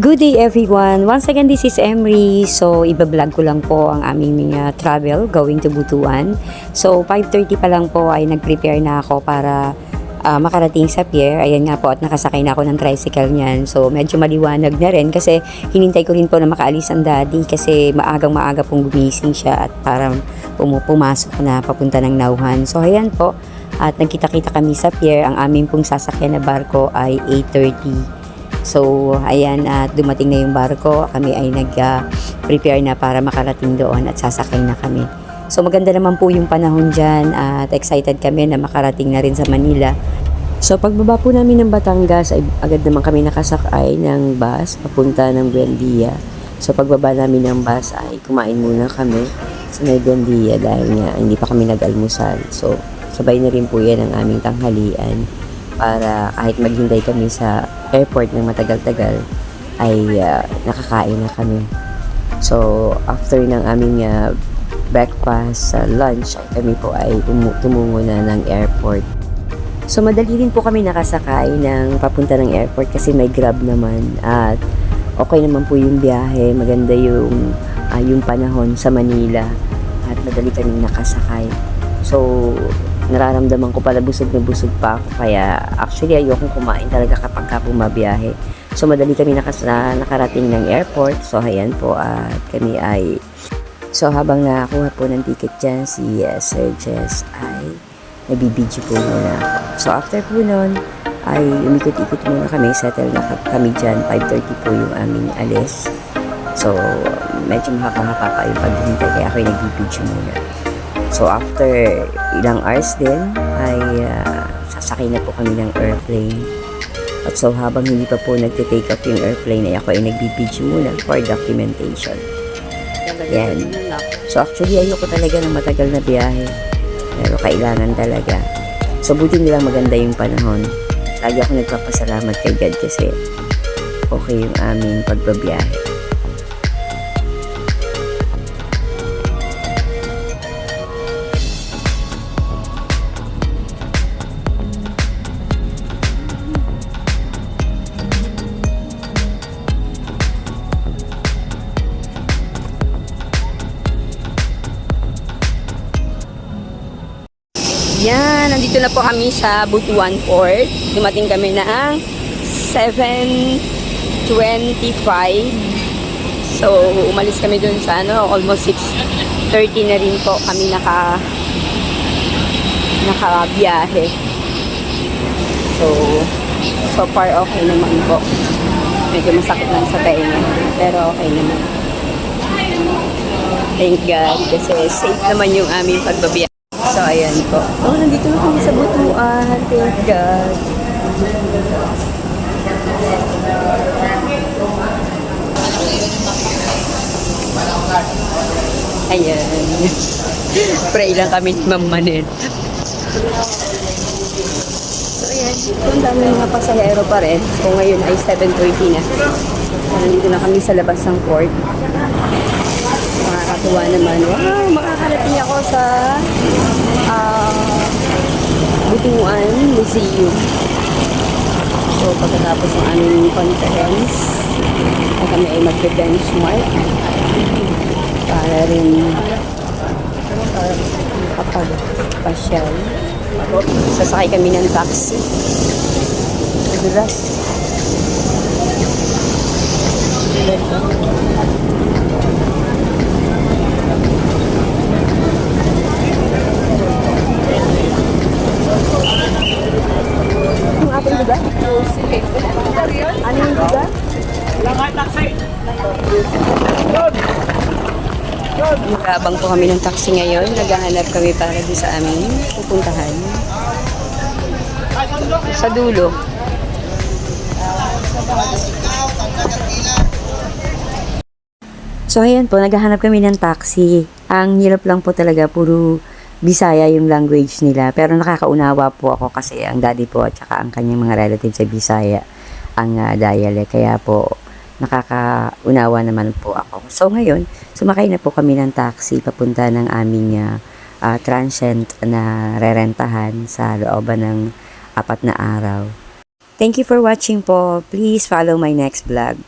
Good day everyone! Once again, this is Emery. So, iba-vlog ko lang po ang aming travel going to Butuan. So, 5:30 pa lang po ay nag-prepare na ako para makarating sa pier. Ayan nga po at nakasakay na ako ng tricycle niyan. So, medyo maliwanag na rin kasi hinintay ko rin po na makaalis ang daddy kasi maagang-maaga pong gumising siya at parang pumasok na papunta ng Nauhan. So, ayan po. At nagkita-kita kami sa pier. Ang aming pong sasakyan na barko ay 8:30. So, ayan, at dumating na yung barko. Kami ay nag-prepare na para makarating doon at sasakay na kami. So, maganda naman po yung panahon dyan at excited kami na makarating na rin sa Manila. So, pagbaba po namin ng Batangas, ay agad naman kami nakasakay ng bus papunta ng Buendia. So, pagbaba namin ng bus ay kumain muna kami sa may Buendia dahil nga hindi pa kami nag-almusal. So, sabay na rin po yan ang aming tanghalian para kahit maghintay kami sa airport ng matagal-tagal ay nakakain na kami. So, after ng aming breakfast, lunch, kami po ay tumungo na ng airport. So, madali rin po kami nakasakay ng papunta ng airport kasi may Grab naman at okay naman po yung biyahe. Maganda yung panahon sa Manila at madali kaming nakasakay. So, nararamdaman ko pala busog na busog pa ako kaya actually ayokong kumain talaga kapag bumabiyahe. So madali kami nakarating ng airport. So ayan po at kami ay habang nakakuha po ng ticket dyan si Sir Jess ay nabibidyo po muna ako. So after po nun ay umikot-ikot muna kami, settle na kami dyan. 5:30 po yung aming alis. So medyo mahaba pa yung paghintay kaya ako ay nagbibidyo muna. So, after ilang hours din, ay sasakay na po kami ng airplane. At so, habang hindi pa po nagte-take up yung airplane, ay ako ay nagbibidyo muna for documentation. Yan. So, actually, ayoko talaga ng matagal na biyahe. Pero kailangan talaga. So, buti nilang maganda yung panahon. Lagi ako nagpapasalamat kay God kasi okay yung aming pagbabiyahe. Yan, nandito na po kami sa Butuan Port. Dumating kami ng 7:25. So, umalis kami dun sa almost 6:30 na rin po kami nakabiyahe. So far okay naman po. Medyo masakit lang sa tainga, pero okay naman. Thank God kasi safe naman yung aming pagbabiyahe. So, ayan po. Oh, nandito na kami sa Butuan. Thank God. Ayan. Pray lang kami ni Ma'am Manel. So, ayan. Ang dami mga pasahero pa rin. So, ngayon ay 7:30 na. So, nandito na kami sa labas ng port. Nakakatuwa naman. Wow, makakarating ako sa Butuan Museum. So, pagkatapos ng aming conference, kami ay mag-benchmark para rin kapag-pasyal. Sasakay kami ng taxi. Madulas. Ano yung lugar? Nagabang po kami ng taxi ngayon. Naghahanap kami para doon sa aming pupuntahan. Sa dulo. So ayan po, naghahanap kami ng taxi. Ang hirap lang po talaga, puro Bisaya yung language nila. Pero nakakaunawa po ako kasi ang daddy po at saka ang kanyang mga relatives sa Bisaya ang dialect. Kaya po nakakaunawa naman po ako. So ngayon, sumakay na po kami ng taxi papunta ng aming transient na rerentahan sa looban ng 4 na araw. Thank you for watching po. Please follow my next vlog.